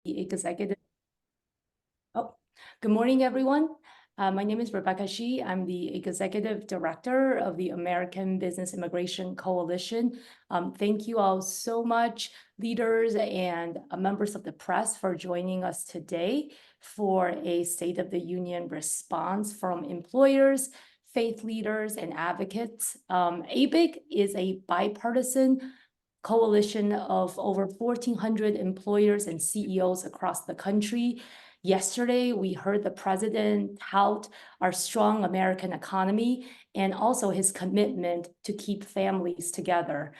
the executive. Oh, good morning, everyone. My name is Rebecca Shi. I'm the executive director of the American Business Immigration Coalition. Thank you all so much, leaders and members of the press, for joining us today for a State of the Union response from employers, faith leaders, and advocates. ABIC is a bipartisan coalition of over 1,400 employers and CEOs across the country. Yesterday, we heard the president tout our strong American economy and also his commitment to keep families together.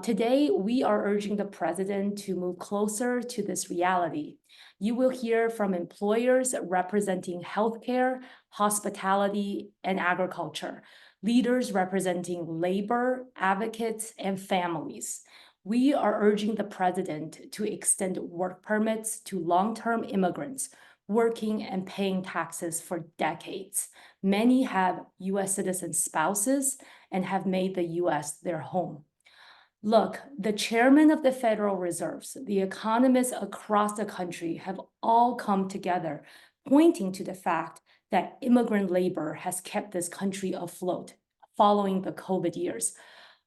Today, we are urging the president to move closer to this reality. You will hear from employers representing healthcare, hospitality, and agriculture, leaders representing labor, advocates, and families. We are urging the president to extend work permits to long-term immigrants working and paying taxes for decades. Many have U.S. citizen spouses and have made the U.S. their home. Look, the chairman of the Federal Reserve, the economists across the country have all come together, pointing to the fact that immigrant labor has kept this country afloat following the COVID years.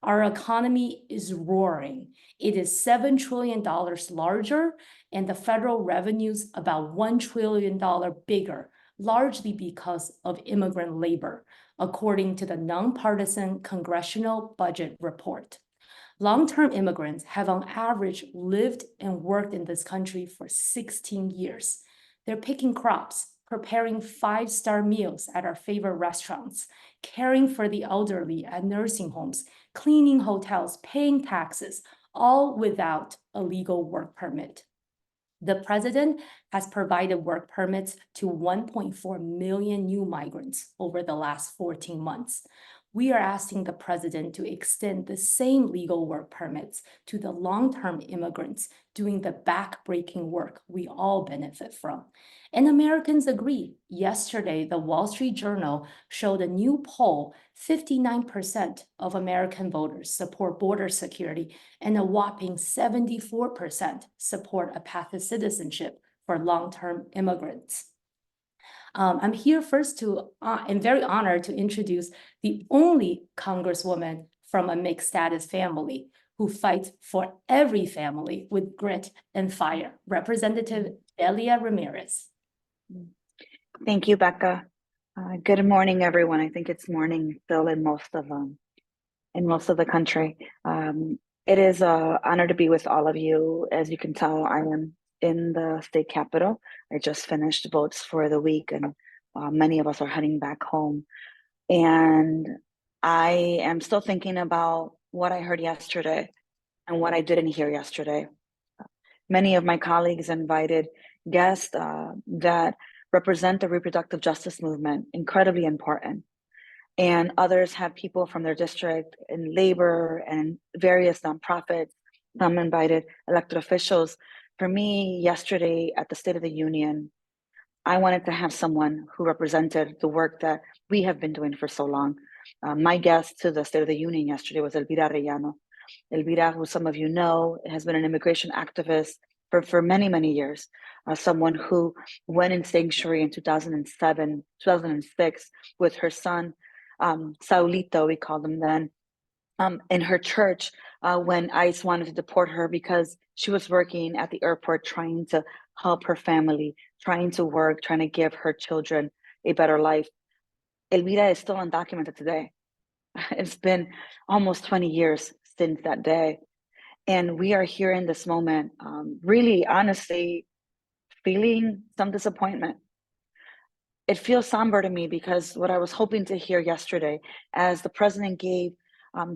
Our economy is roaring. It is $7 trillion larger, and the federal revenue's about $1 trillion bigger, largely because of immigrant labor, according to the nonpartisan Congressional Budget Report. Long-term immigrants have on average lived and worked in this country for 16 years. They're picking crops, preparing five-star meals at our favorite restaurants, caring for the elderly at nursing homes, cleaning hotels, paying taxes, all without a legal work permit. The president has provided work permits to 1.4 million new migrants over the last 14 months. We are asking the president to extend the same legal work permits to the long-term immigrants doing the back-breaking work we all benefit from. And Americans agree. Yesterday, the Wall Street Journal showed a new poll: 59% of American voters support border security, and a whopping 74% support a path to citizenship for long-term immigrants. I'm here first I'm very honored to introduce the only Congresswoman from a mixed status family who fights for every family with grit and fire, Representative Delia Ramirez. Thank you, Becca. Good morning, everyone. I think it's morning still in most of the country. It is an honor to be with all of you. As you can tell, I am in the state capitol. I just finished votes for the week, and many of us are heading back home. And I am still thinking about what I heard yesterday and what I didn't hear yesterday. Many of my colleagues invited guests that represent the reproductive justice movement, incredibly important. And others have people from their district in labor and various nonprofits. Some invited elected officials. For me, yesterday at the State of the Union, I wanted to have someone who represented the work that we have been doing for so long. My guest to the State of the Union yesterday was Elvira Arellano. Elvira, who some of you know, has been an immigration activist for many, many years. Someone who went in sanctuary in 2007, 2006 with her son, Saulito, we called him then, in her church when ICE wanted to deport her because she was working at the airport trying to help her family, trying to work, trying to give her children a better life. Elvira is still undocumented today. It's been almost 20 years since that day. And we are here in this moment, really honestly feeling some disappointment. It feels somber to me because what I was hoping to hear yesterday, as the president gave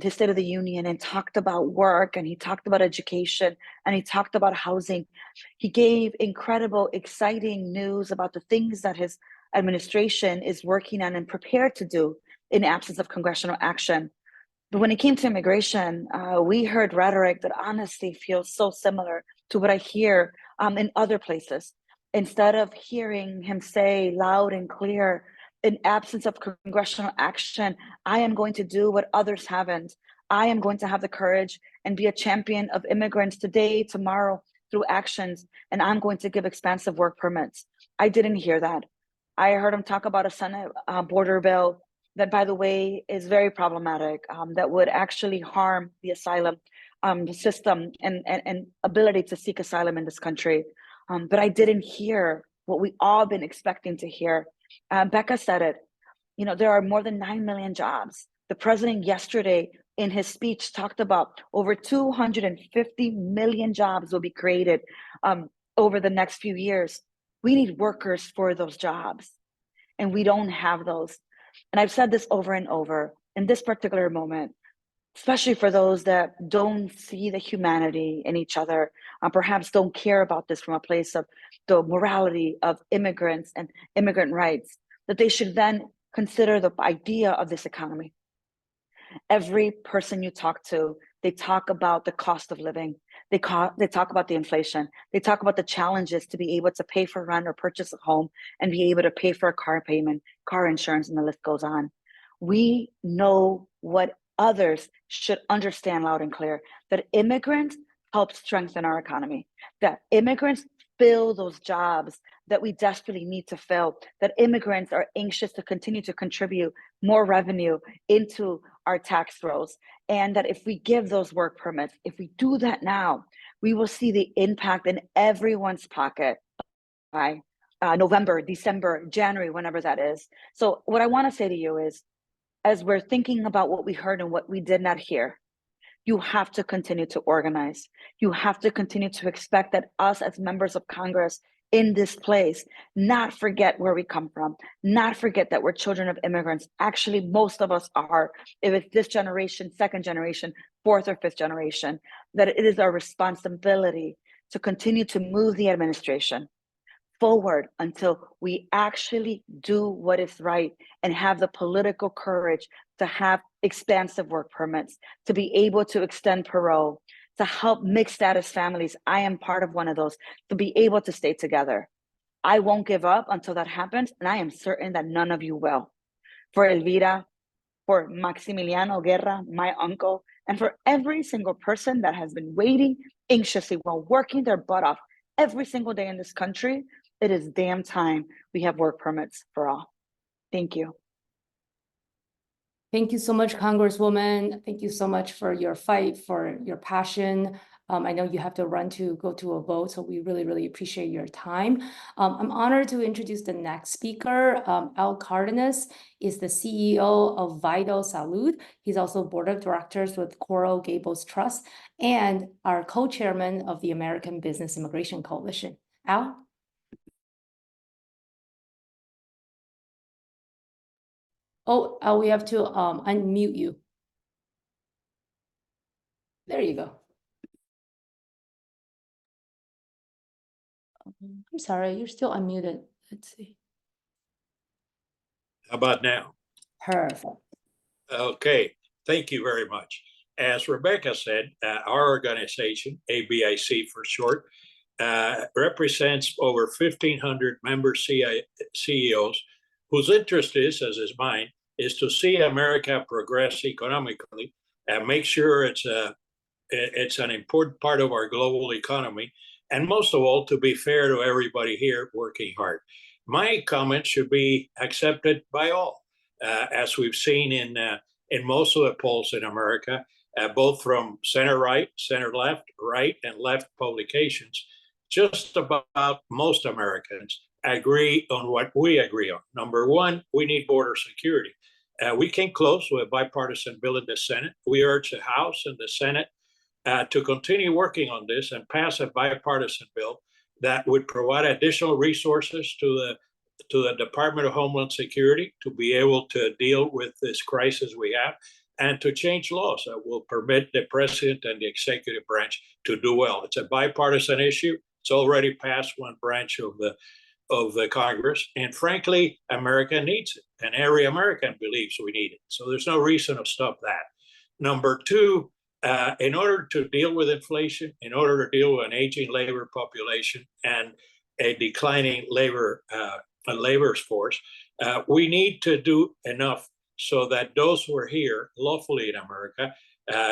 his State of the Union and talked about work, and he talked about education, and he talked about housing. He gave incredible, exciting news about the things that his administration is working on and prepared to do in absence of congressional action. But when it came to immigration, we heard rhetoric that honestly feels so similar to what I hear in other places. Instead of hearing him say loud and clear, in absence of congressional action, I am going to do what others haven't. I am going to have the courage and be a champion of immigrants today, tomorrow, through actions, and I'm going to give expansive work permits. I didn't hear that. I heard him talk about a Senate border bill that, by the way, is very problematic, that would actually harm the asylum system and ability to seek asylum in this country. But I didn't hear what we all been expecting to hear. Becca said it. You know, there are more than 9 million jobs. The president yesterday in his speech talked about over 250 million jobs will be created over the next few years. We need workers for those jobs, and we don't have those. And I've said this over and over in this particular moment, especially for those that don't see the humanity in each other, perhaps don't care about this from a place of the morality of immigrants and immigrant rights, that they should then consider the idea of this economy. Every person you talk to, they talk about the cost of living. They talk about the inflation. They talk about the challenges to be able to pay for rent or purchase a home and be able to pay for a car payment, car insurance, and the list goes on. We know what others should understand loud and clear, that immigrants help strengthen our economy, that immigrants fill those jobs that we desperately need to fill, that immigrants are anxious to continue to contribute more revenue into our tax rolls, and that if we give those work permits, if we do that now, we will see the impact in everyone's pocket by November, December, January, whenever that is. So what I want to say to you is, as we're thinking about what we heard and what we did not hear, you have to continue to organize. You have to continue to expect that us as members of Congress in this place, not forget where we come from, not forget that we're children of immigrants. Actually, most of us are, if it's this generation, second generation, fourth or fifth generation, that it is our responsibility to continue to move the administration forward until we actually do what is right and have the political courage to have expansive work permits, to be able to extend parole, to help mixed status families. I am part of one of those, to be able to stay together. I won't give up until that happens, and I am certain that none of you will. For Elvira, for Maximiliano Guerra, my uncle, and for every single person that has been waiting anxiously while working their butt off every single day in this country, it is damn time we have work permits for all. Thank you. Thank you so much, Congresswoman. Thank you so much for your fight, for your passion. I know you have to run to go to a vote, so we really, really appreciate your time. I'm honored to introduce the next speaker. Al Cardenas is the CEO of Vital Salud. He's also board of directors with Coral Gables Trust and our co-chairman of the American Business Immigration Coalition. Al? Oh, Al, we have to unmute you. There you go. I'm sorry, you're still unmuted. Let's see. How about now? Perfect. Okay, thank you very much. As Rebecca said, our organization, ABIC for short, represents over 1,500 member CEOs whose interest is, as is mine, is to see America progress economically and make sure it's an important part of our global economy, and most of all, to be fair to everybody here working hard. My comments should be accepted by all, as we've seen in most of the polls in America, both from center right, center left, right, and left publications. Just about most Americans agree on what we agree on. Number one, we need border security. We came close with a bipartisan bill in the Senate. We urge the House and the Senate to continue working on this and pass a bipartisan bill that would provide additional resources to the Department of Homeland Security to be able to deal with this crisis we have, and to change laws that will permit the president and the executive branch to do well. It's a bipartisan issue. It's already passed one branch of the Congress, and frankly, America needs it, and every American believes we need it. So there's no reason to stop that. Number two, in order to deal with inflation, in order to deal with an aging labor population and a declining labor force, we need to do enough so that those who are here lawfully in America,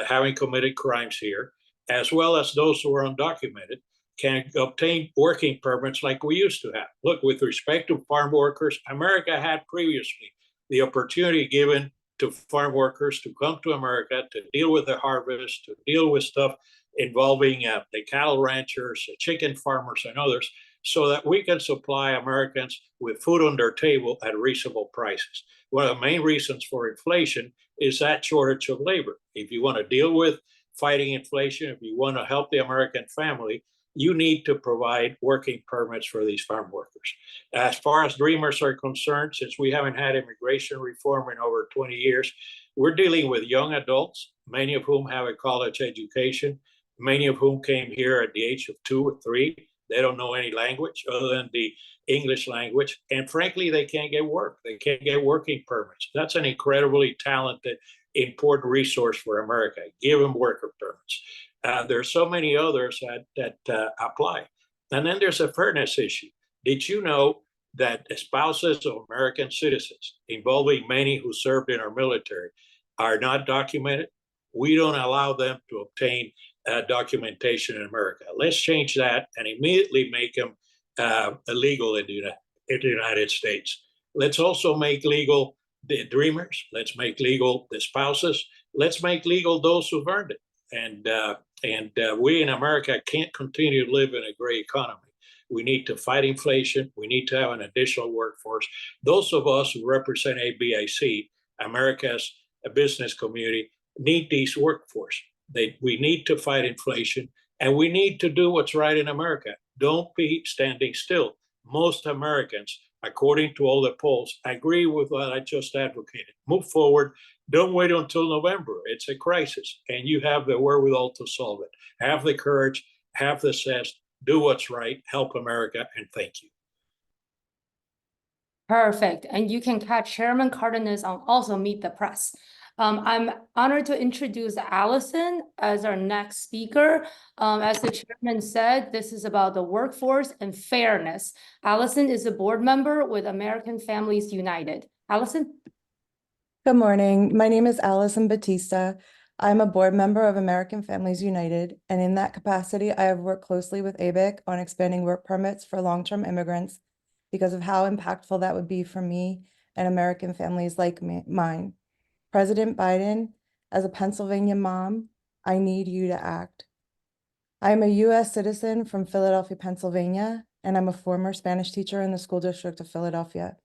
having committed crimes here, as well as those who are undocumented, can obtain working permits like we used to have. Look, with respect to farm workers, America had previously the opportunity given to farm workers to come to America to deal with the harvest, to deal with stuff involving the cattle ranchers, chicken farmers, and others, so that we can supply Americans with food on their table at reasonable prices. One of the main reasons for inflation is that shortage of labor. If you want to deal with fighting inflation, if you want to help the American family, you need to provide working permits for these farm workers. As far as dreamers are concerned, since we haven't had immigration reform in over 20 years, we're dealing with young adults, many of whom have a college education, many of whom came here at the age of 2 or 3. They don't know any language other than the English language. And frankly, they can't get work. They can't get working permits. That's an incredibly talented, important resource for America. Give them worker permits. There's so many others that apply. And then there's a fairness issue. Did you know that spouses of American citizens, involving many who served in our military, are not documented? We don't allow them to obtain documentation in America. Let's change that and immediately make them illegal in the United States. Let's also make legal the dreamers. Let's make legal the spouses. Let's make legal those who've earned it. And we in America can't continue to live in a gray economy. We need to fight inflation. We need to have an additional workforce. Those of us who represent ABIC, America's business community, need these workforce. We need to fight inflation, and we need to do what's right in America. Don't be standing still. Most Americans, according to all the polls, agree with what I just advocated. Move forward. Don't wait until November. It's a crisis, and you have the wherewithal to solve it. Have the courage, have the sense, do what's right, help America, and thank you. Perfect. And you can catch Chairman Cardenas on also Meet the Press. I'm honored to introduce Allison as our next speaker. As the chairman said, this is about the workforce and fairness. Allison is a board member with American Families United. Allison? Good morning. My name is Allison Batista. I'm a board member of American Families United, and in that capacity, I have worked closely with ABIC on expanding work permits for long-term immigrants because of how impactful that would be for me and American families like mine. President Biden, as a Pennsylvania mom, I need you to act. I am a U.S. citizen from Philadelphia, Pennsylvania, and I'm a former Spanish teacher in the school district of Philadelphia.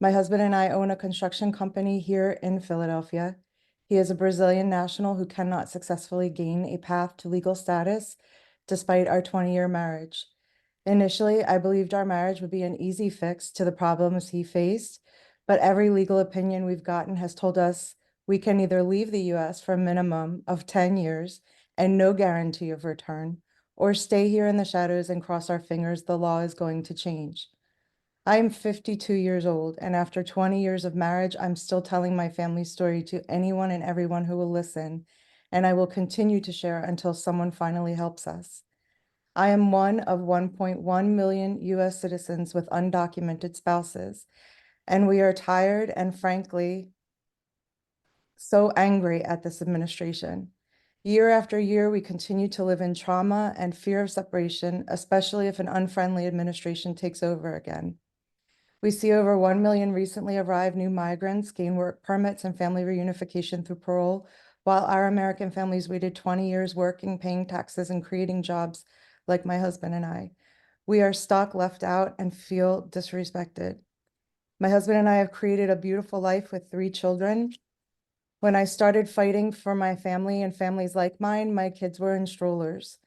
My husband and I own a construction company here in Philadelphia. He is a Brazilian national who cannot successfully gain a path to legal status despite our 20-year marriage. Initially, I believed our marriage would be an easy fix to the problems he faced, but every legal opinion we've gotten has told us we can either leave the U.S. for a minimum of 10 years and no guarantee of return, or stay here in the shadows and cross our fingers the law is going to change. I am 52 years old, and after 20 years of marriage, I'm still telling my family story to anyone and everyone who will listen, and I will continue to share until someone finally helps us. I am one of 1.1 million U.S. citizens with undocumented spouses, and we are tired and frankly, so angry at this administration. Year after year, we continue to live in trauma and fear of separation, especially if an unfriendly administration takes over again. We see over 1 million recently arrived new migrants gain work permits and family reunification through parole, while our American families waited 20 years working, paying taxes, and creating jobs like my husband and I. We are stuck, left out, and feel disrespected. My husband and I have created a beautiful life with 3 children. When I started fighting for my family and families like mine, my kids were in strollers.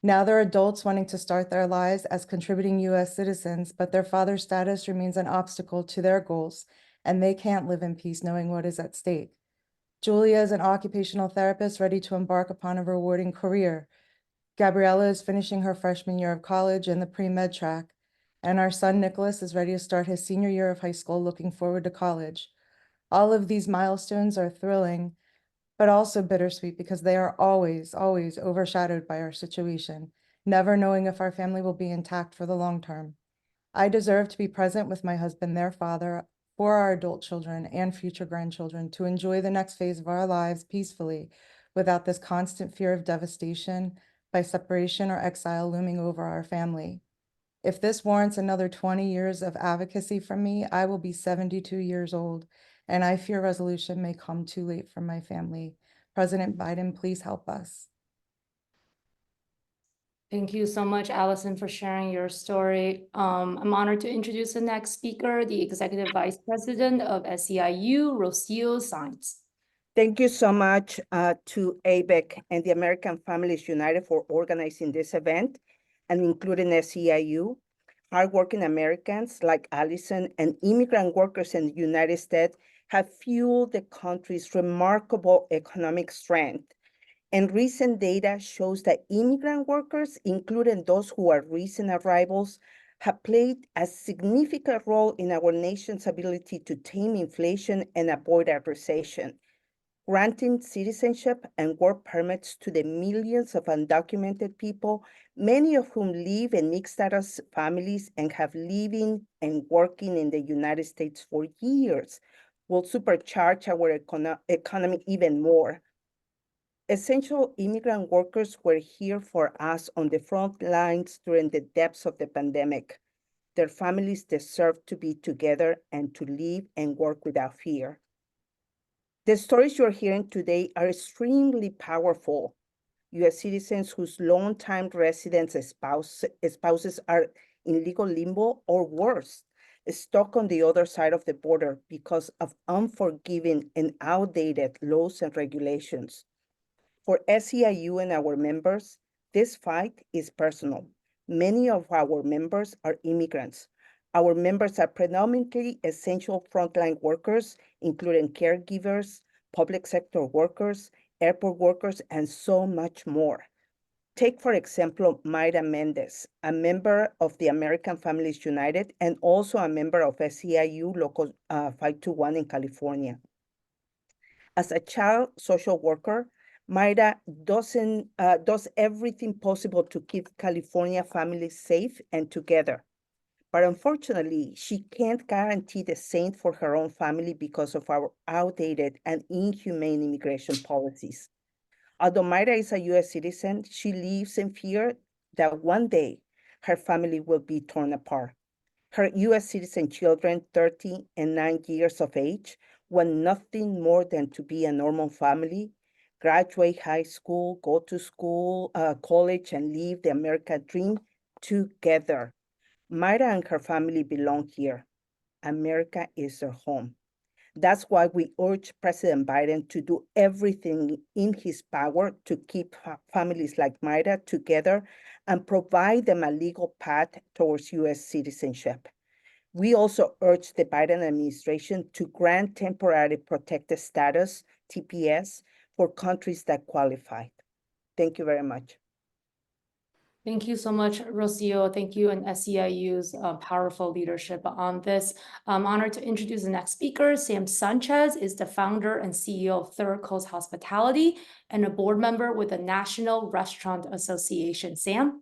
Now they're adults wanting to start their lives as contributing U.S. citizens, but their father status remains an obstacle to their goals, and they can't live in peace knowing what is at stake. Julia is an occupational therapist ready to embark upon a rewarding career. Gabriella is finishing her freshman year of college in the pre-med track, and our son Nicholas is ready to start his senior year of high school, looking forward to college. All of these milestones are thrilling, but also bittersweet because they are always, always overshadowed by our situation, never knowing if our family will be intact for the long term. I deserve to be present with my husband, their father, for our adult children and future grandchildren to enjoy the next phase of our lives peacefully without this constant fear of devastation, by separation or exile looming over our family. If this warrants another 20 years of advocacy from me, I will be 72 years old, and I fear resolution may come too late for my family. President Biden, please help us. Thank you so much, Allison, for sharing your story. I'm honored to introduce the next speaker, the Executive Vice President of SEIU, Rocio Sainz. Thank you so much to ABEC and the American Families United for organizing this event and including SEIU. Hardworking Americans like Allison and immigrant workers in the United States have fueled the country's remarkable economic strength. And recent data shows that immigrant workers, including those who are recent arrivals, have played a significant role in our nation's ability to tame inflation and avoid a recession, granting citizenship and work permits to the millions of undocumented people, many of whom live in mixed-status families and have living and working in the United States for years, will supercharge our economy even more. Essential immigrant workers were here for us on the front lines during the depths of the pandemic. Their families deserve to be together and to live and work without fear. The stories you're hearing today are extremely powerful. U.S. citizens whose longtime residents spouses are in legal limbo or worse, stuck on the other side of the border because of unforgiving and outdated laws and regulations. For SEIU and our members, this fight is personal. Many of our members are immigrants. Our members are predominantly essential frontline workers, including caregivers, public sector workers, airport workers, and so much more. Take, for example, Mayra Mendez, a member of the American Families United and also a member of SEIU Local 521 in California. As a child social worker, Mayra does everything possible to keep California families safe and together. But unfortunately, she can't guarantee the same for her own family because of our outdated and inhumane immigration policies. Although Mayra is a U.S. citizen, she lives in fear that one day her family will be torn apart. Her U.S. citizen children, 30 and 9 years of age, want nothing more than to be a normal family, graduate high school, go to school, college, and live the American dream together. Mayra and her family belong here. America is their home. That's why we urge President Biden to do everything in his power to keep families like Mayra together and provide them a legal path towards U.S. citizenship. We also urge the Biden administration to grant temporary protected status, TPS, for countries that qualify. Thank you very much. Thank you so much, Rocio. Thank you and SEIU's powerful leadership on this. I'm honored to introduce the next speaker. Sam Sanchez is the founder and CEO of Third Coast Hospitality and a board member with the National Restaurant Association. Sam?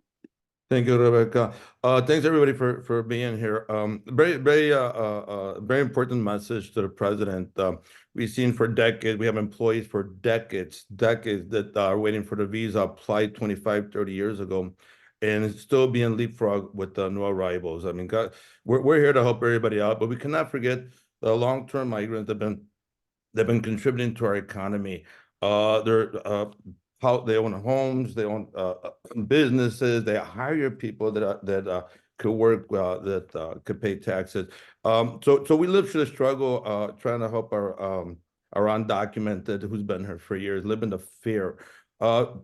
Thank you, Rebecca. Thanks everybody for being here. Very important message to the president. We've seen for decades, we have employees for decades that are waiting for the visa applied 25, 30 years ago, and it's still being leapfrogged with new arrivals. I mean, God, we're here to help everybody out, but we cannot forget the long-term migrants that have been contributing to our economy. They own homes, they own businesses, they hire people that could work, that could pay taxes. So we literally struggle trying to help our undocumented who's been here for years, live in the fear.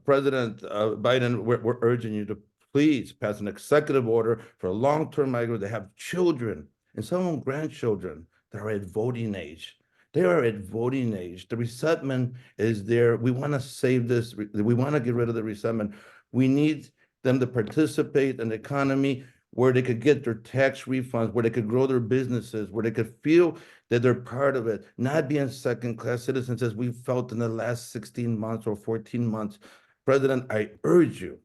President Biden, we're urging you to please pass an executive order for long-term migrants that have children and some grandchildren that are at voting age. They are at voting age. The resettlement is there. We want to save this. We want to get rid of the resettlement. We need them to participate in the economy where they could get their tax refunds, where they could grow their businesses, where they could feel that they're part of it, not being second-class citizens as we felt in the last 16 months or 14 months. President, I urge you,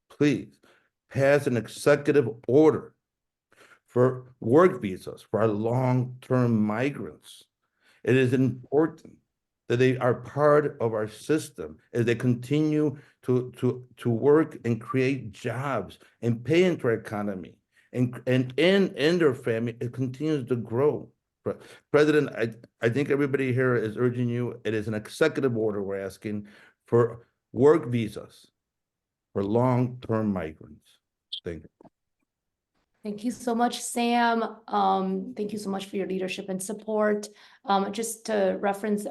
please pass an executive order for work visas for our long-term migrants. It is important that they are part of our system as they continue to work and create jobs and pay into our economy. And their family, it continues to grow. President, I think everybody here is urging you, it is an executive order we're asking for work visas for long-term migrants. Thank you. Thank you so much, Sam. Thank you so much for your leadership and support. Just to reference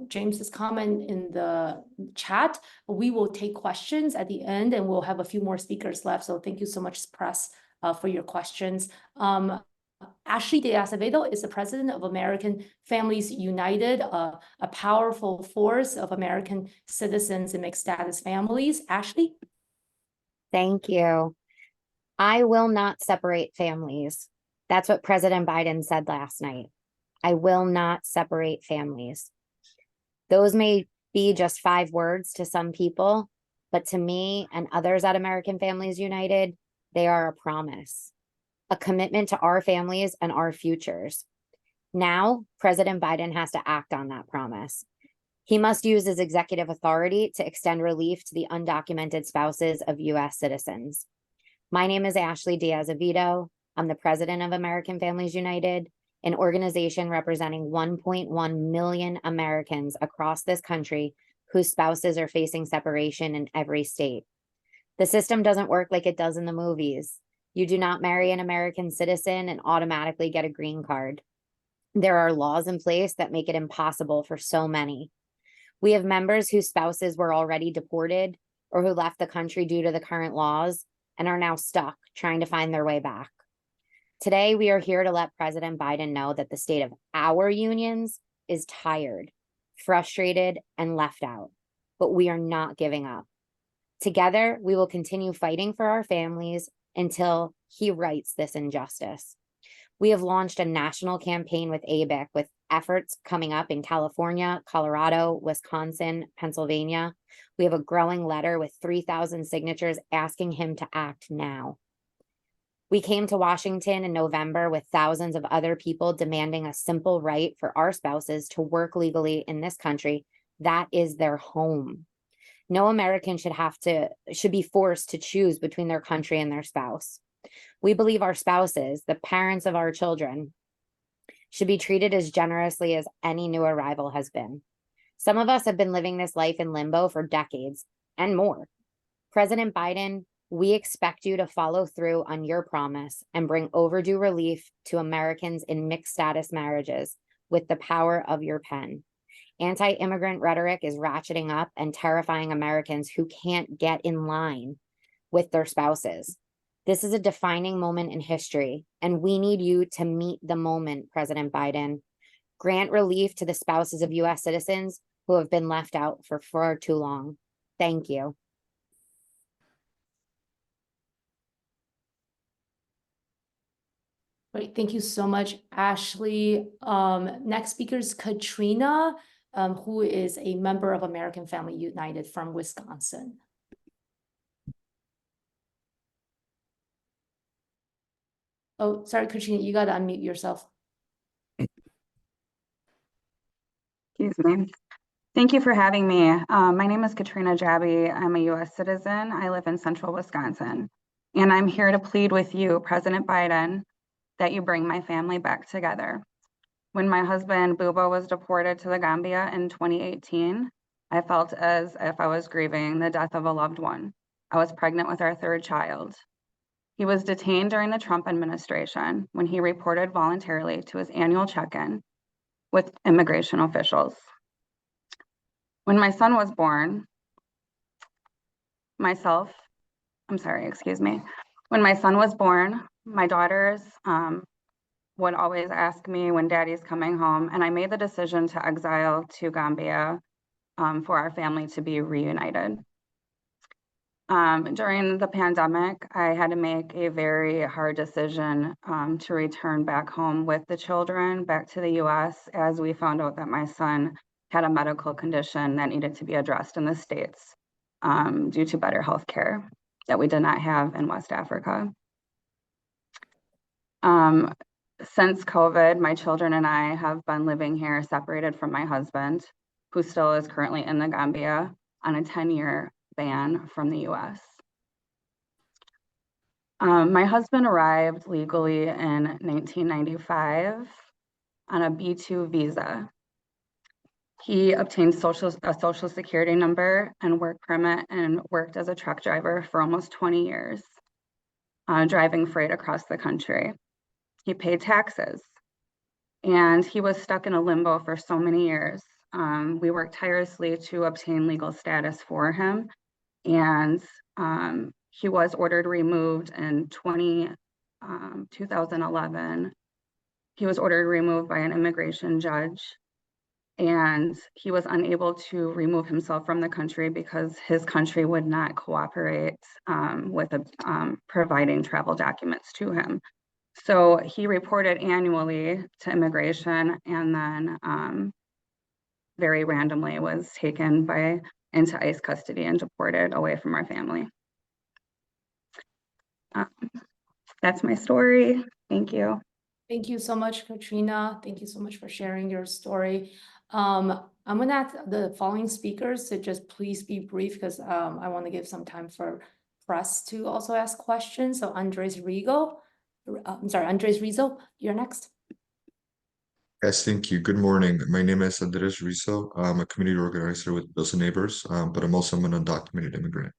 James's comment in the chat, we will take questions at the end and we'll have a few more speakers left. So thank you so much, press, for your questions. Ashley de Acevedo is the president of American Families United, a powerful force of American citizens and mixed status families. Ashley? Thank you. I will not separate families. That's what President Biden said last night. I will not separate families. Those may be just 5 words to some people, but to me and others at American Families United, they are a promise, a commitment to our families and our futures. Now, President Biden has to act on that promise. He must use his executive authority to extend relief to the undocumented spouses of U.S. citizens. My name is Ashley de Acevedo. I'm the president of American Families United, an organization representing 1.1 million Americans across this country whose spouses are facing separation in every state. The system doesn't work like it does in the movies. You do not marry an American citizen and automatically get a green card. There are laws in place that make it impossible for so many. We have members whose spouses were already deported or who left the country due to the current laws and are now stuck trying to find their way back. Today, we are here to let President Biden know that the state of our unions is tired, frustrated, and left out, but we are not giving up. Together, we will continue fighting for our families until he rights this injustice. We have launched a national campaign with ABIC with efforts coming up in California, Colorado, Wisconsin, Pennsylvania. We have a growing letter with 3,000 signatures asking him to act now. We came to Washington in November with thousands of other people demanding a simple right for our spouses to work legally in this country. That is their home. No American should be forced to choose between their country and their spouse. We believe our spouses, the parents of our children, should be treated as generously as any new arrival has been. Some of us have been living this life in limbo for decades and more. President Biden, we expect you to follow through on your promise and bring overdue relief to Americans in mixed status marriages with the power of your pen. Anti-immigrant rhetoric is ratcheting up and terrifying Americans who can't get in line with their spouses. This is a defining moment in history, and we need you to meet the moment, President Biden. Grant relief to the spouses of U.S. citizens who have been left out for far too long. Thank you. Great, thank you so much, Ashley. Next speaker is Katrina, who is a member of American Family United from Wisconsin. Oh, sorry, Katrina, you got to unmute yourself. Excuse me. Thank you for having me. My name is Katrina Jabi. I'm a U.S. citizen. I live in central Wisconsin. And I'm here to plead with you, President Biden, that you bring my family back together. When my husband, Buba, was deported to the Gambia in 2018, I felt as if I was grieving the death of a loved one. I was pregnant with our 3rd child. He was detained during the Trump administration when he reported voluntarily to his annual check-in with immigration officials. When my son was born, when my son was born, my daughters would always ask me when daddy's coming home, and I made the decision to exile to Gambia for our family to be reunited. During the pandemic, I had to make a very hard decision to return back home with the children, back to the US, as we found out that my son had a medical condition that needed to be addressed in the States due to better health care that we did not have in West Africa. Since COVID, my children and I have been living here separated from my husband. who still is currently in the Gambia on a 10-year ban from the US. My husband arrived legally in 1995 on a B2 visa. He obtained a social security number and work permit and worked as a truck driver for almost 20 years, driving freight across the country. He paid taxes, and he was stuck in a limbo for so many years. We worked tirelessly to obtain legal status for him, and he was ordered removed in 2011. He was ordered removed by an immigration judge, and he was unable to remove himself from the country because his country would not cooperate with providing travel documents to him. So he reported annually to immigration, and then very randomly was taken into ICE custody and deported away from our family. That's my story. Thank you. Thank you so much, Katrina. Thank you so much for sharing your story. I'm gonna ask the following speakers to just please be brief because I want to give some time for press to also ask questions. So Andres Rizzo, you're next. Yes, thank you. Good morning. My name is Andres Rizzo. I'm a community organizer with Bills and Neighbors, but I'm also an undocumented immigrant.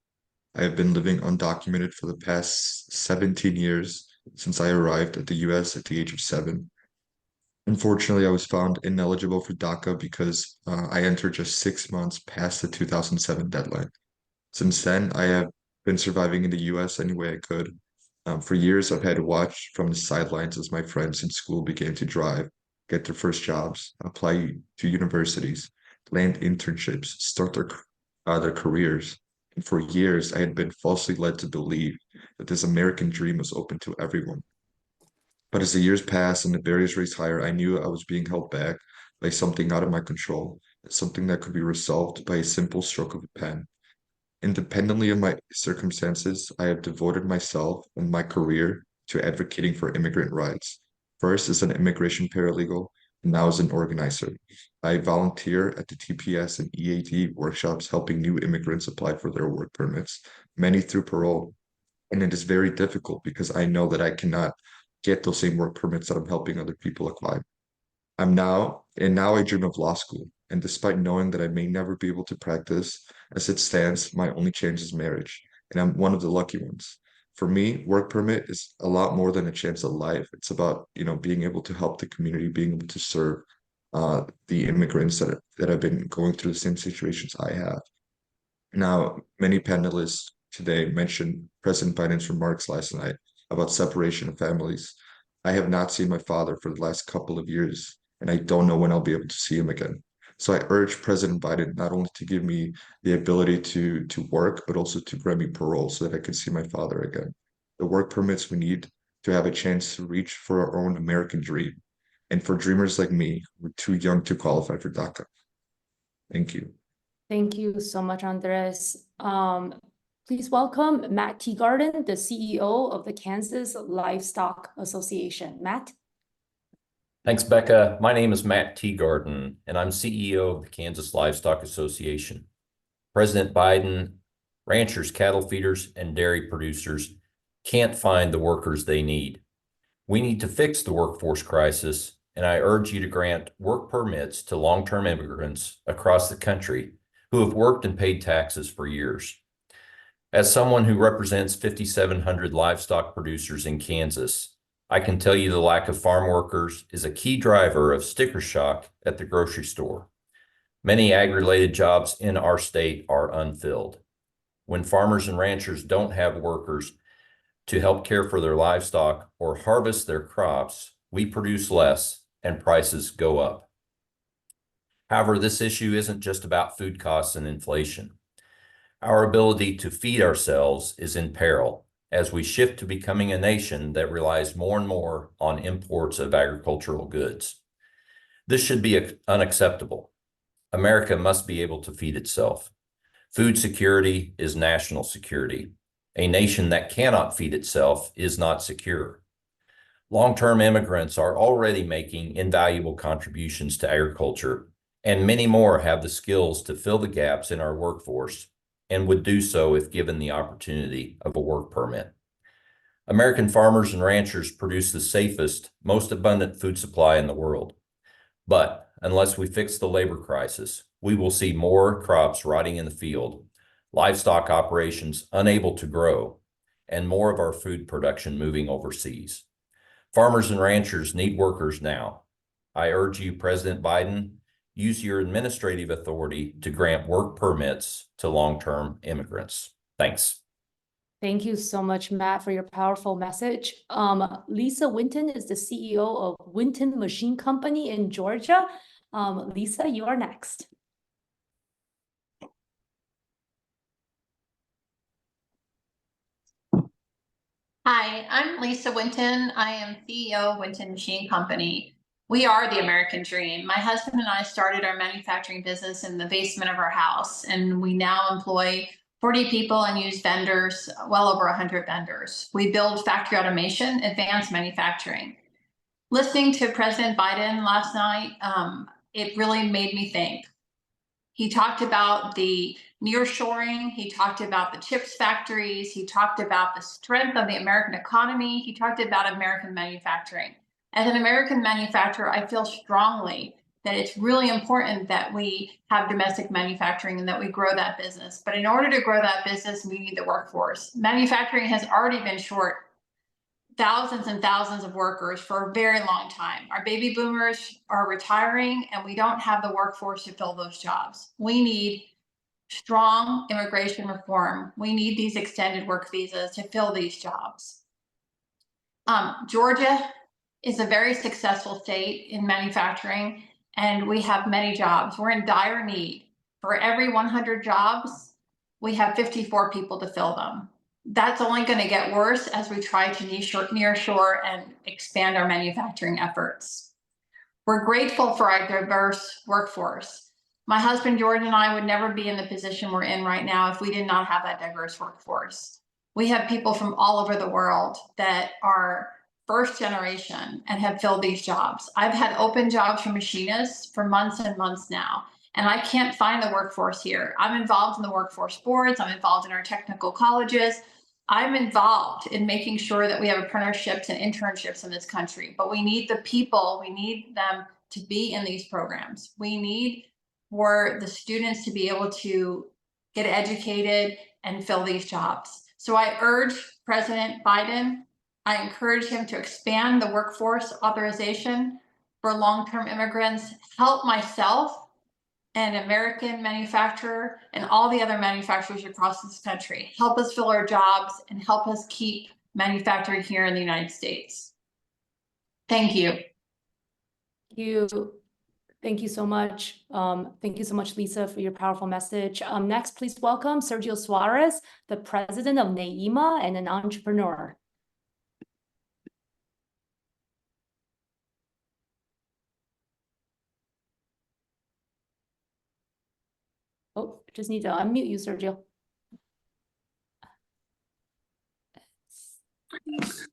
I have been living undocumented for the past 17 years since I arrived at the US at the age of 7. Unfortunately, I was found ineligible for DACA because I entered just 6 months past the 2007 deadline. Since then, I have been surviving in the US any way I could. For years, I've had to watch from the sidelines as my friends in school began to drive, get their first jobs, apply to universities, land internships, start their careers. And for years, I had been falsely led to believe that this American dream was open to everyone. But as the years passed and the barriers raised higher, I knew I was being held back by something out of my control, something that could be resolved by a simple stroke of a pen. Independently of my circumstances, I have devoted myself and my career to advocating for immigrant rights. First as an immigration paralegal, and now as an organizer. I volunteer at the TPS and EAD workshops helping new immigrants apply for their work permits, many through parole. And it is very difficult because I know that I cannot get those same work permits that I'm helping other people apply. Now I dream of law school. And despite knowing that I may never be able to practice, as it stands, my only chance is marriage. And I'm one of the lucky ones. For me, work permit is a lot more than a chance at life. It's about, being able to help the community, being able to serve the immigrants that have been going through the same situations I have. Now, many panelists today mentioned President Biden's remarks last night about separation of families. I have not seen my father for the last couple of years, and I don't know when I'll be able to see him again. So I urge President Biden not only to give me the ability to work, but also to grant me parole so that I can see my father again. The work permits we need to have a chance to reach for our own American dream. And for dreamers like me, we're too young to qualify for DACA. Thank you. Thank you so much, Andres. Please welcome Matt Teagarden, the CEO of the Kansas Livestock Association. Matt? Thanks, Becca. My name is Matt Teagarden, and I'm CEO of the Kansas Livestock Association. President Biden, ranchers, cattle feeders, and dairy producers can't find the workers they need. We need to fix the workforce crisis, and I urge you to grant work permits to long-term immigrants across the country who have worked and paid taxes for years. As someone who represents 5,700 livestock producers in Kansas, I can tell you the lack of farm workers is a key driver of sticker shock at the grocery store. Many ag-related jobs in our state are unfilled. When farmers and ranchers don't have workers to help care for their livestock or harvest their crops, we produce less and prices go up. However, this issue isn't just about food costs and inflation. Our ability to feed ourselves is in peril as we shift to becoming a nation that relies more and more on imports of agricultural goods. This should be unacceptable. America must be able to feed itself. Food security is national security. A nation that cannot feed itself is not secure. Long-term immigrants are already making invaluable contributions to agriculture, and many more have the skills to fill the gaps in our workforce and would do so if given the opportunity of a work permit. American farmers and ranchers produce the safest, most abundant food supply in the world. But unless we fix the labor crisis, we will see more crops rotting in the field, livestock operations unable to grow, and more of our food production moving overseas. Farmers and ranchers need workers now. I urge you, President Biden, use your administrative authority to grant work permits to long-term immigrants. Thanks. Thank you so much, Matt, for your powerful message. Lisa Winton is the CEO of Winton Machine Company in Georgia. Lisa, you are next. Hi, I'm Lisa Winton. I am CEO of Winton Machine Company. We are the American dream. My husband and I started our manufacturing business in the basement of our house, and we now employ 40 people and use vendors, well over 100 vendors. We build factory automation, advanced manufacturing. Listening to President Biden last night, it really made me think. He talked about the nearshoring. He talked about the chips factories. He talked about the strength of the American economy. He talked about American manufacturing. As an American manufacturer, I feel strongly that it's really important that we have domestic manufacturing and that we grow that business. But in order to grow that business, we need the workforce. Manufacturing has already been short thousands and thousands of workers for a very long time. Our baby boomers are retiring, and we don't have the workforce to fill those jobs. We need strong immigration reform. We need these extended work visas to fill these jobs. Georgia is a very successful state in manufacturing, and we have many jobs. We're in dire need. For every 100 jobs, we have 54 people to fill them. That's only going to get worse as we try to nearshore and expand our manufacturing efforts. We're grateful for our diverse workforce. My husband, George, and I would never be in the position we're in right now if we did not have that diverse workforce. We have people from all over the world that are first generation and have filled these jobs. I've had open jobs for machinists for months and months now, and I can't find the workforce here. I'm involved in the workforce boards. I'm involved in our technical colleges. I'm involved in making sure that we have apprenticeships and internships in this country, but we need the people. We need them to be in these programs. We need for the students to be able to get educated and fill these jobs. So I urge President Biden, I encourage him to expand the workforce authorization for long-term immigrants, help myself, an American manufacturer, and all the other manufacturers across this country. Help us fill our jobs and help us keep manufacturing here in the United States. Thank you. Thank you so much. Thank you so much, Lisa, for your powerful message. Next, please welcome Sergio Suarez, the president of NAIMA and an entrepreneur. Oh, just need to unmute you, Sergio.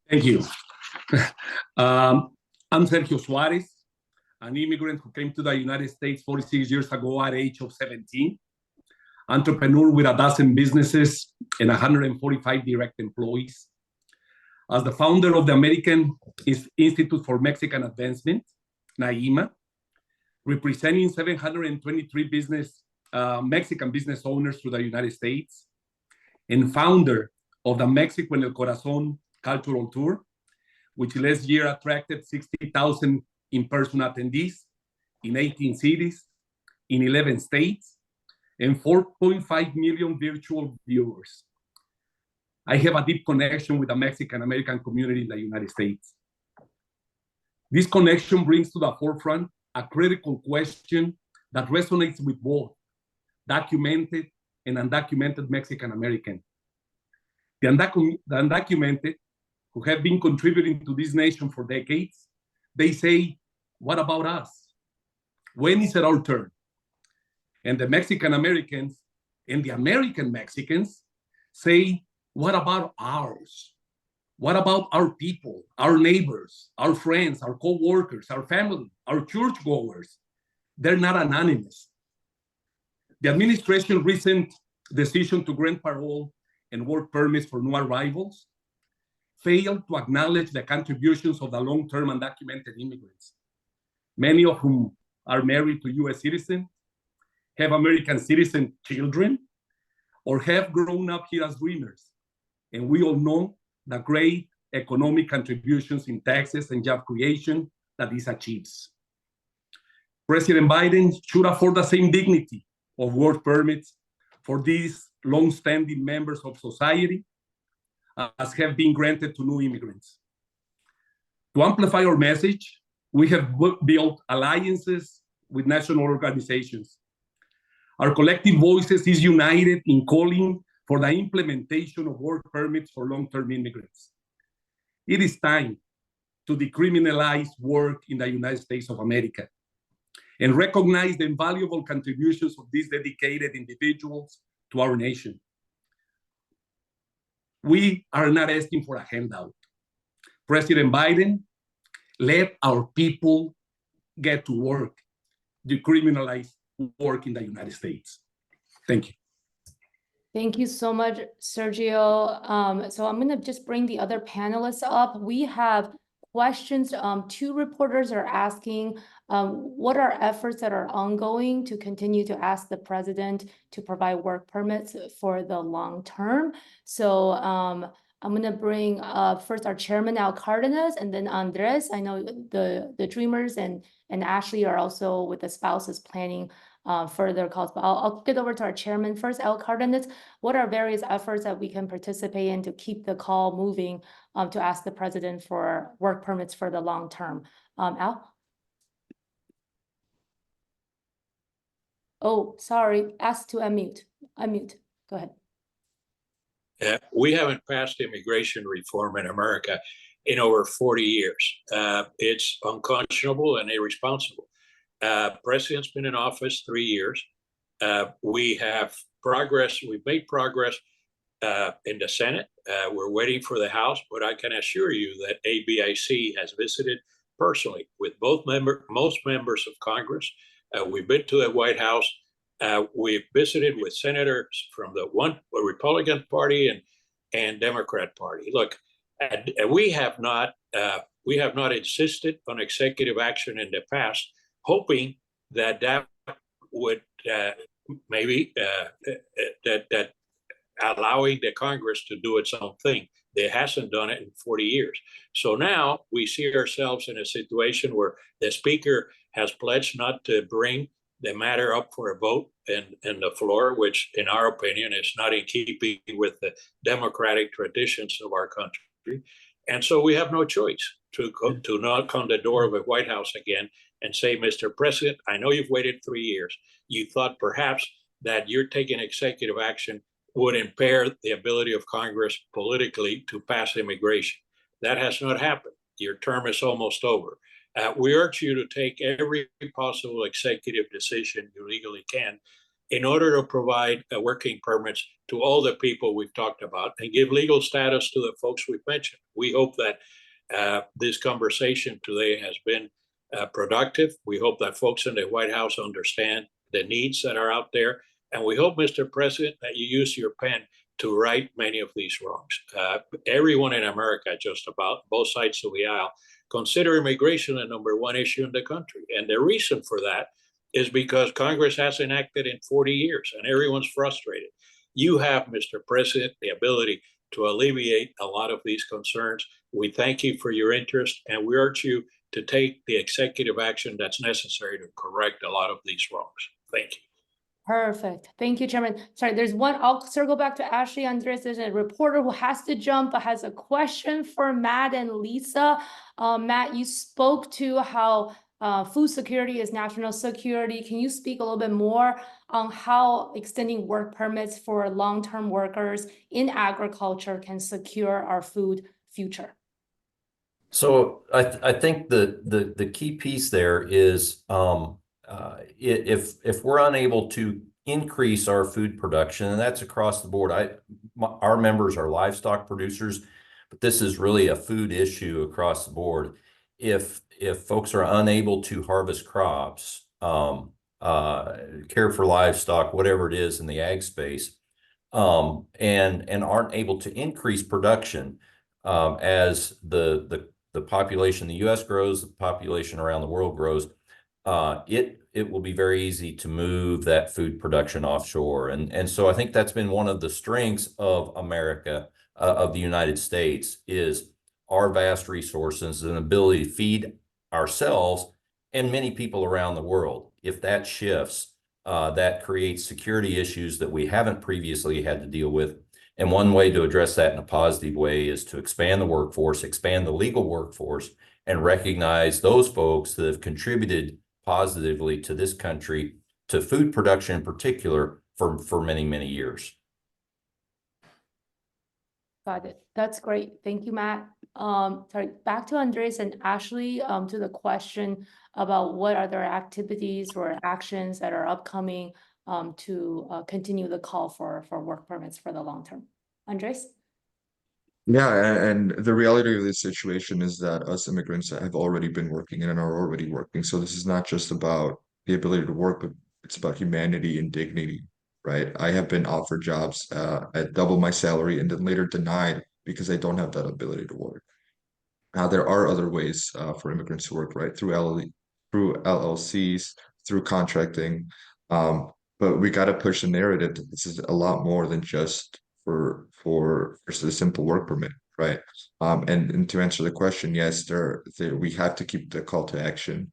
Thank you. I'm Sergio Suarez, an immigrant who came to the United States 46 years ago at the age of 17, entrepreneur with a dozen businesses and 145 direct employees. As the founder of the American Institute for Mexican Advancement, NAIMA, representing 723 Mexican business owners through the United States, and founder of the Mexico en el Corazón Cultural Tour, which last year attracted 60,000 in-person attendees in 18 cities, in 11 states, and 4.5 million virtual viewers. I have a deep connection with the Mexican-American community in the United States. This connection brings to the forefront a critical question that resonates with both documented and undocumented Mexican-American. The undocumented, who have been contributing to this nation for decades, they say, what about us? When is it our turn? And the Mexican-Americans and the American Mexicans say, what about ours? What about our people, our neighbors, our friends, our co-workers, our family, our churchgoers? they're not anonymous. The administration's recent decision to grant parole and work permits for new arrivals failed to acknowledge the contributions of the long-term undocumented immigrants, many of whom are married to U.S. citizens, have American citizen children, or have grown up here as dreamers. And we all know the great economic contributions in taxes and job creation that this achieves. President Biden should afford the same dignity of work permits for these long-standing members of society as have been granted to new immigrants. To amplify our message, we have built alliances with national organizations. Our collective voices is united in calling for the implementation of work permits for long-term immigrants. It is time to decriminalize work in the United States of America and recognize the invaluable contributions of these dedicated individuals to our nation. We are not asking for a handout. President Biden, let our people get to work, decriminalize work in the United States. Thank you. Thank you so much, Sergio. So I'm going to just bring the other panelists up. We have questions. Two reporters are asking what are efforts that are ongoing to continue to ask the president to provide work permits for the long term. So I'm going to bring first our chairman, Al Cardenas, and then Andres. I know the Dreamers and Ashley are also with the spouses planning further calls, but I'll get over to our chairman first, Al Cardenas. What are various efforts that we can participate in to keep the call moving to ask the president for work permits for the long term? Al? Oh, sorry, ask to unmute. Unmute, go ahead. We haven't passed immigration reform in America in over 40 years. It's unconscionable and irresponsible. President's been in office 3 years. We have progress. We've made progress in the Senate. We're waiting for the House, but I can assure you that ABIC has visited personally with most members of Congress. We've been to the White House. We've visited with senators from the Republican Party and Democrat Party. Look, we have not insisted on executive action in the past, hoping that would maybe that allowing the Congress to do its own thing. It hasn't done it in 40 years. So now we see ourselves in a situation where the Speaker has pledged not to bring the matter up for a vote in the floor, which in our opinion is not in keeping with the democratic traditions of our country. And so we have no choice to knock on the door of the White House again and say, Mr. President, I know you've waited 3 years. You thought perhaps that you're taking executive action would impair the ability of Congress politically to pass immigration. That has not happened. Your term is almost over. We urge you to take every possible executive decision you legally can in order to provide working permits to all the people we've talked about and give legal status to the folks we've mentioned. We hope that this conversation today has been productive. We hope that folks in the White House understand the needs that are out there. And we hope, Mr. President, that you use your pen to right many of these wrongs. Everyone in America, just about both sides of the aisle, consider immigration the #1 issue in the country. And the reason for that is because Congress hasn't acted in 40 years and everyone's frustrated. You have, Mr. President, the ability to alleviate a lot of these concerns. We thank you for your interest and we urge you to take the executive action that's necessary to correct a lot of these wrongs. Thank you. Perfect. Thank you, Chairman. Sorry, there's one, I'll circle back to Ashley. Andres. There's a reporter who has to jump, but has a question for Matt and Lisa. Matt, you spoke to how food security is national security. Can you speak a little bit more on how extending work permits for long-term workers in agriculture can secure our food future? So I think the key piece there is if we're unable to increase our food production, and that's across the board. Our members are livestock producers, but this is really a food issue across the board. If folks are unable to harvest crops, care for livestock, whatever it is in the ag space, and aren't able to increase production as the population in the U.S. grows, the population around the world grows. It will be very easy to move that food production offshore, and so I think that's been one of the strengths of America, of the United States, is our vast resources and ability to feed ourselves and many people around the world. If that shifts, that creates security issues that we haven't previously had to deal with. And one way to address that in a positive way is to expand the workforce, expand the legal workforce, and recognize those folks that have contributed positively to this country, to food production in particular, for many, many years. Got it. That's great. Thank you, Matt. Sorry, back to Andres and Ashley, to the question about what other activities or actions that are upcoming to continue the call for work permits for the long term. Andres? Yeah, and the reality of this situation is that us immigrants have already been working and are already working. So this is not just about the ability to work, but it's about humanity and dignity, right? I have been offered jobs at double my salary and then later denied because I don't have that ability to work. Now, there are other ways for immigrants to work, right? Through LLCs, through contracting. But we got to push the narrative that this is a lot more than just for a simple work permit, right? And to answer the question, yes, we have to keep the call to action.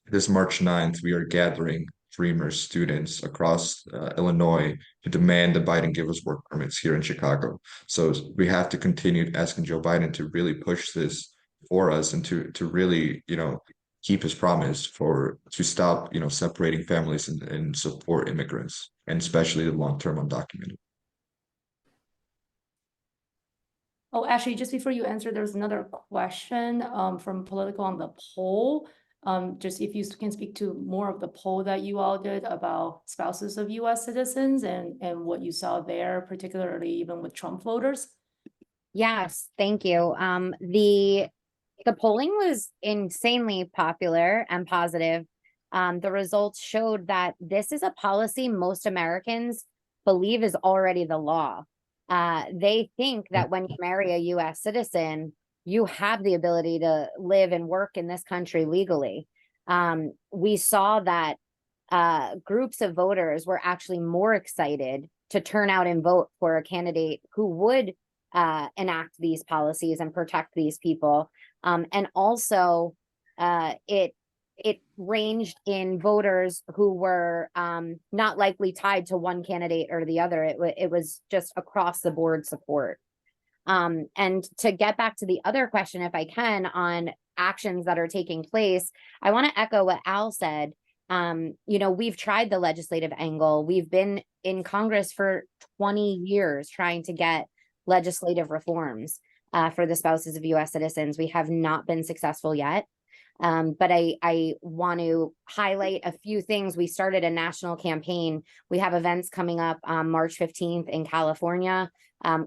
This March 9th, we are gathering Dreamers students across Illinois to demand that Biden give us work permits here in Chicago. So we have to continue asking Joe Biden to really push this for us and to really, keep his promise to stop, separating families and support immigrants, and especially the long-term undocumented. Oh, actually, just before you answer, there's another question from Political on the poll. Just if you can speak to more of the poll that you all did about spouses of U.S. citizens and what you saw there, particularly even with Trump voters. Yes, thank you. The polling was insanely popular and positive. The results showed that this is a policy most Americans believe is already the law. They think that when you marry a U.S. citizen, you have the ability to live and work in this country legally. We saw that groups of voters were actually more excited to turn out and vote for a candidate who would enact these policies and protect these people. And also, it ranged in voters who were not likely tied to one candidate or the other. It was just across the board support. And to get back to the other question, if I can, on actions that are taking place, I want to echo what Al said. We've tried the legislative angle. We've been in Congress for 20 years trying to get legislative reforms for the spouses of U.S. citizens. We have not been successful yet. But I want to highlight a few things. We started a national campaign. We have events coming up on March 15th in California.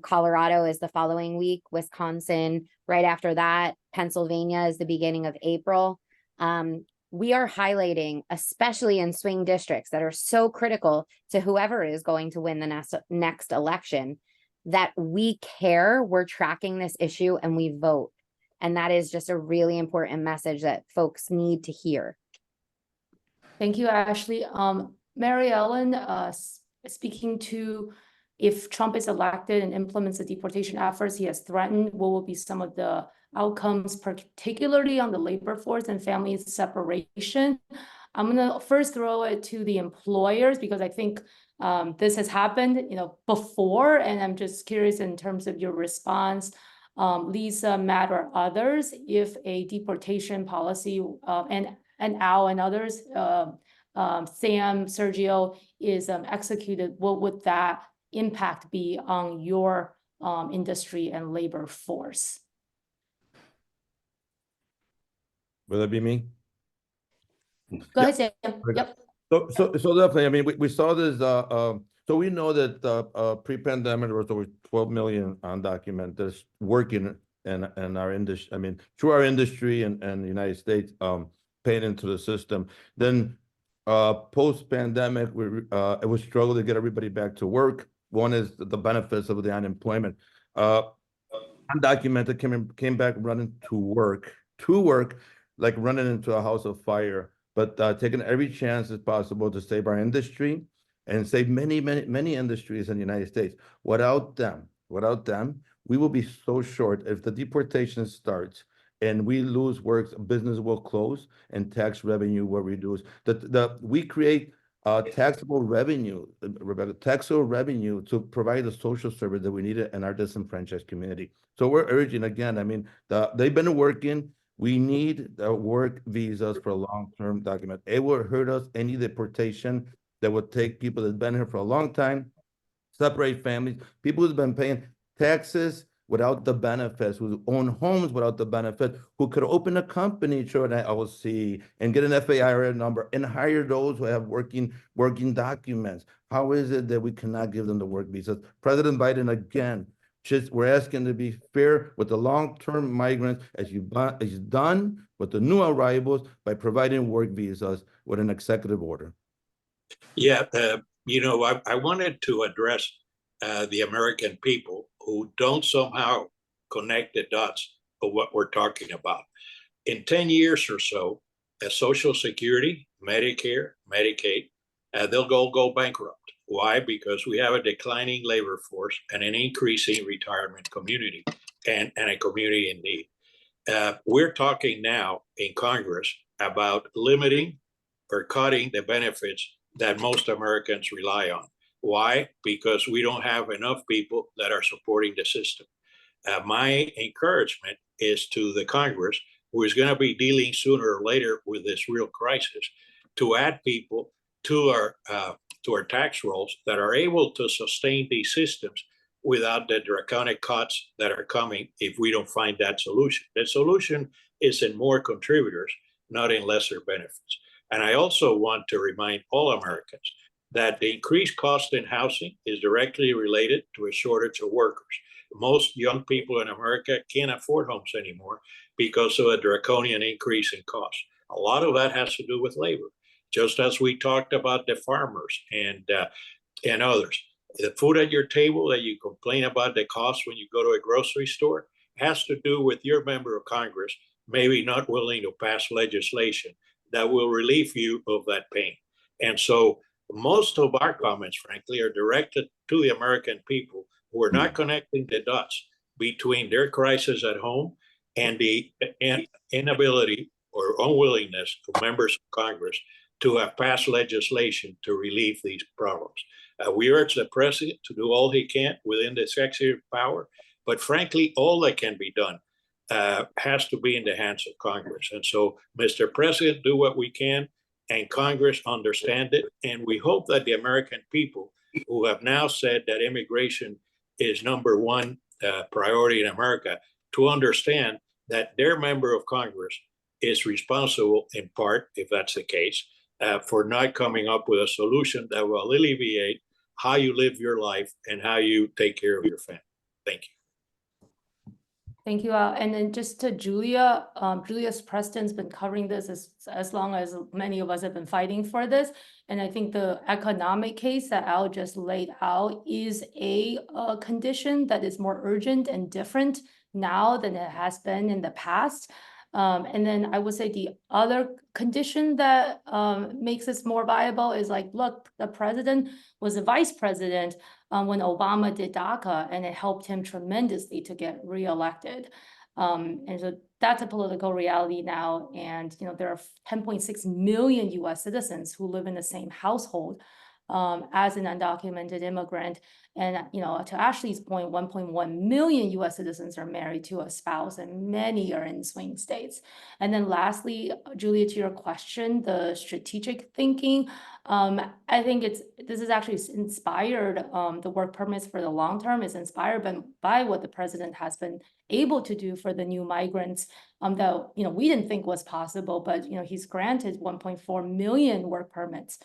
Colorado is the following week, Wisconsin right after that, Pennsylvania is the beginning of April. We are highlighting, especially in swing districts that are so critical to whoever is going to win the next election, that we care, we're tracking this issue, and we vote. And that is just a really important message that folks need to hear. Thank you, Ashley. Mary Ellen, speaking to if Trump is elected and implements the deportation efforts he has threatened, what will be some of the outcomes, particularly on the labor force and family separation? I'm going to first throw it to the employers because I think this has happened, before, and I'm just curious in terms of your response. Lisa, Matt, or others, if a deportation policy and Al and others, Sam, Sergio, is executed, what would that impact be on your industry and labor force? Will that be me? Go ahead, Sam. Yep. So definitely, I mean, we saw this. So we know that pre-pandemic there was over 12 million undocumented working in our industry. I mean, through our industry and the United States, paying into the system. Then Post-pandemic, it was struggle to get everybody back to work. One is the benefits of the unemployment. Undocumented came back running to work, like running into a house of fire, but taking every chance as possible to save our industry and save many industries in the United States. Without them, we will be so short. If the deportation starts and we lose work, business will close and tax revenue will reduce. We create taxable revenue, Rebecca, taxable revenue to provide the social service that we need in our disenfranchised community. So we're urging again, I mean, they've been working. We need work visas for a long-term document. It will hurt us any deportation that would take people that've been here for a long time, separate families, people who've been paying taxes without the benefits, who own homes without the benefit, who could open a company through an LLC and get an FAIR number and hire those who have working documents. How is it that we cannot give them the work visas? President Biden, again, we're asking to be fair with the long-term migrants as he's done with the new arrivals by providing work visas with an executive order. Yeah, I wanted to address the American people who don't somehow connect the dots of what we're talking about. In 10 years or so, Social Security, Medicare, Medicaid, they'll go bankrupt. Why? Because we have a declining labor force and an increasing retirement community and a community in need. We're talking now in Congress about limiting or cutting the benefits that most Americans rely on. Why? Because we don't have enough people that are supporting the system. My encouragement is to the Congress, who is going to be dealing sooner or later with this real crisis, to add people to our tax rolls that are able to sustain these systems without the draconic cuts that are coming if we don't find that solution. The solution is in more contributors, not in lesser benefits. And I also want to remind all Americans that the increased cost in housing is directly related to a shortage of workers. Most young people in America can't afford homes anymore because of a draconian increase in costs. A lot of that has to do with labor, just as we talked about the farmers and others. The food at your table that you complain about the cost when you go to a grocery store has to do with your member of Congress maybe not willing to pass legislation that will relieve you of that pain. And so most of our comments, frankly, are directed to the American people who are not connecting the dots between their crisis at home and the inability or unwillingness of members of Congress to have passed legislation to relieve these problems. We urge the president to do all he can within the executive power, but frankly, all that can be done has to be in the hands of Congress. And so, Mr. President, do what we can, and Congress understand it. And we hope that the American people who have now said that immigration is number one priority in America to understand that their member of Congress is responsible in part, if that's the case, for not coming up with a solution that will alleviate how you live your life and how you take care of your family. Thank you. Thank you, Al. And then just to Julia, Julia's Preston's been covering this as long as many of us have been fighting for this. And I think the economic case that Al just laid out is a condition that is more urgent and different now than it has been in the past. And then I would say the other condition that makes this more viable is like, look, the president was a vice president when Obama did DACA, and it helped him tremendously to get reelected. And so that's a political reality now. And, there are 10.6 million US citizens who live in the same household as an undocumented immigrant. And, to Ashley's point, 1.1 million US citizens are married to a spouse, and many are in swing states. And then lastly, Julia, to your question, the strategic thinking, I think this is actually inspired, the work permits for the long term is inspired by what the president has been able to do for the new migrants, that, we didn't think was possible, but, he's granted 1.4 million work permits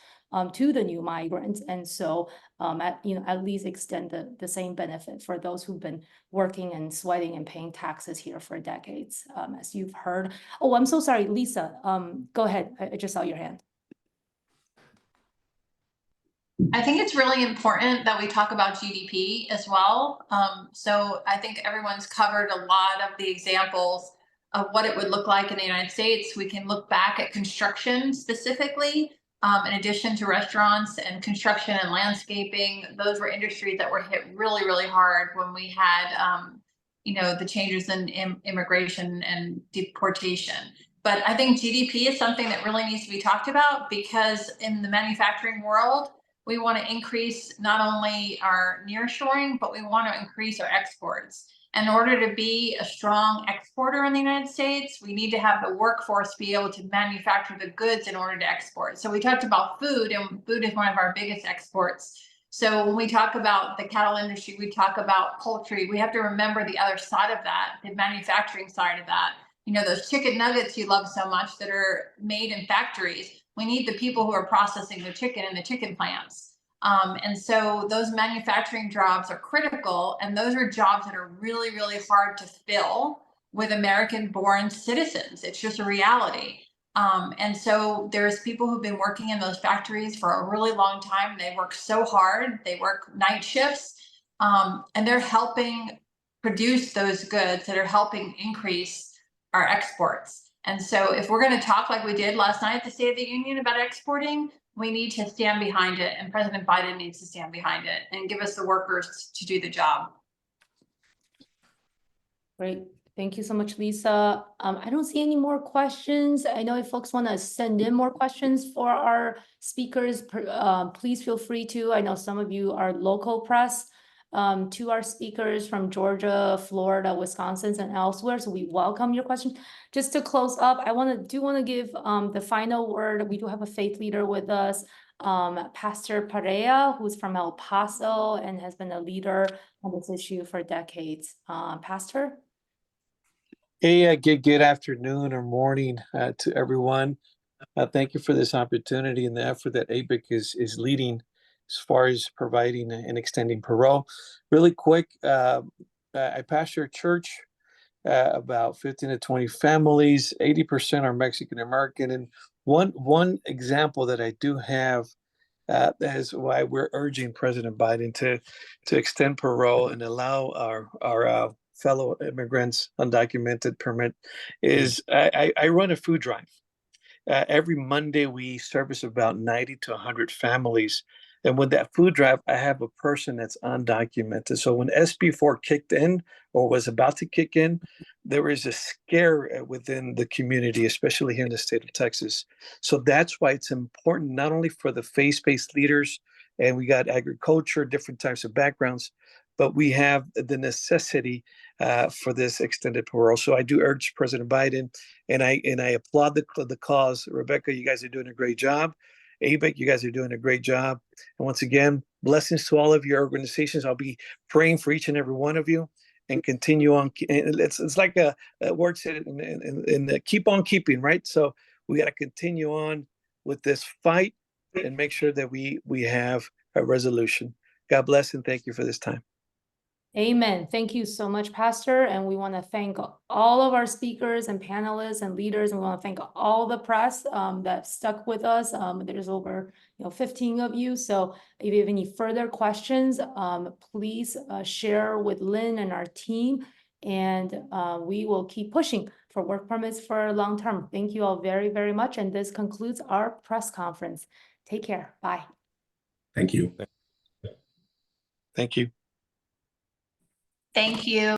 to the new migrants. And so at least extend the same benefit for those who've been working and sweating and paying taxes here for decades, as you've heard. Oh, I'm so sorry, Lisa, go ahead. I just saw your hand. I think it's really important that we talk about GDP as well. So I think everyone's covered a lot of the examples of what it would look like in the United States. We can look back at construction specifically, in addition to restaurants and construction and landscaping. Those were industries that were hit really, really hard when we had, the changes in immigration and deportation. But I think GDP is something that really needs to be talked about, because in the manufacturing world, we want to increase not only our nearshoring, but we want to increase our exports. In order to be a strong exporter in the United States, we need to have the workforce be able to manufacture the goods in order to export. So we talked about food, and food is one of our biggest exports. So when we talk about the cattle industry, we talk about poultry, we have to remember the other side of that, the manufacturing side of that. Those chicken nuggets you love so much that are made in factories. We need the people who are processing the chicken in the chicken plants. And so those manufacturing jobs are critical, and those are jobs that are really, really hard to fill with American-born citizens. It's just a reality. And so there's people who've been working in those factories for a really long time. They work so hard. They work night shifts, and they're helping produce those goods that are helping increase our exports. And so if we're going to talk like we did last night at the State of the Union about exporting, we need to stand behind it, and President Biden needs to stand behind it and give us the workers to do the job. Great. Thank you so much, Lisa. I don't see any more questions. I know if folks want to send in more questions for our speakers, please feel free to. I know some of you are local press to our speakers from Georgia, Florida, Wisconsin, and elsewhere. So we welcome your questions. Just to close up, I want to give the final word. We do have a faith leader with us, Pastor Perea, who's from El Paso and has been a leader on this issue for decades. Pastor? Hey, good afternoon or morning to everyone. Thank you for this opportunity and the effort that ABIC is leading as far as providing and extending parole. Really quick, I pastor a church, about 15 to 20 families, 80% are Mexican American. And one example that I do have, that is why we're urging President Biden to extend parole and allow our fellow immigrants undocumented permit, is I run a food drive. Every Monday, we service about 90 to 100 families. And with that food drive, I have a person that's undocumented. So when SB4 kicked in or was about to kick in, there was a scare within the community, especially here in the state of Texas. So that's why it's important, not only for the faith-based leaders, and we got agriculture, different types of backgrounds, but we have the necessity for this extended parole. So I do urge President Biden, and I applaud the cause. Rebecca, you guys are doing a great job. ABIC, you guys are doing a great job. And once again, blessings to all of your organizations. I'll be praying for each and every one of you, and continue on. It's like a word said in keep on keeping, right? So we got to continue on with this fight and make sure that we have a resolution. God bless, and thank you for this time. Amen. Thank you so much, Pastor. And we want to thank all of our speakers and panelists and leaders. And we want to thank all the press that stuck with us. There's over 15 of you. So if you have any further questions, please share with Lynn and our team. And we will keep pushing for work permits for long term. Thank you all very, very much. And this concludes our press conference. Take care. Bye. Thank you. Thank you. Thank you.